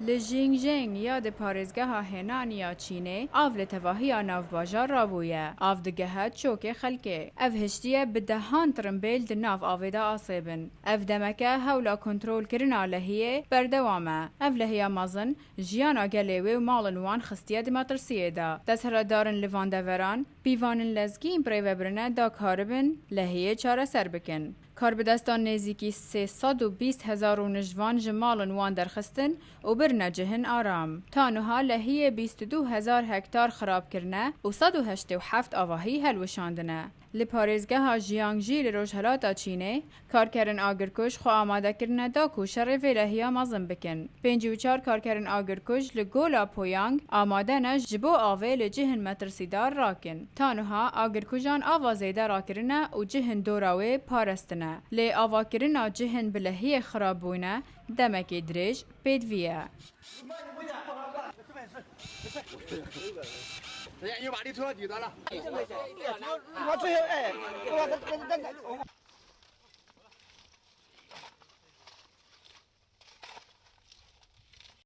لژینگژنگ یاد پارێزگەها هێنانیا چینێ ئاv لە تەواهییا ناوباژار رابوویە ئاv digehet çokê xelkê ev hiştiye bi dehan tirimbêl di nav avê de asê bin ev demeke hewla kontrolkirina lehiyê berdewam e ev lehiya mezin jiyana gelê wê û malên wan xistiye di metirsiyê de desthilatdarên li van deveran pîvanên lezgîn pirêvebirine dakaribin lehiyê çareser bikin کاربدستان نزیکی 320,000 نجوان جمالن وان درخستن و برنه جهن آرام. تانوها لحیه 22,000 هکتار خراب کرنه و 187 آواهی هلوشاندنه. لپارێزگە ها ژیانگژی لە ڕۆژهەڵاتە چینێ کارکەرن ئاگرکوژ خۆ ئامادەکردنە داک و شەڕێ vêlehiya mezin bikin. 54 karkerên agirkuj li gola Poyang amadene ji bo avê li cihên metirsîdar rakin. Tanûha agirkujan ava zêde rakirine û cihên dora wê parestine. Lê avakirina cihên bi lehiyê xirab bûne demekê dirêj pêdiviye. 人家又把你车抵得了。我最后哎，我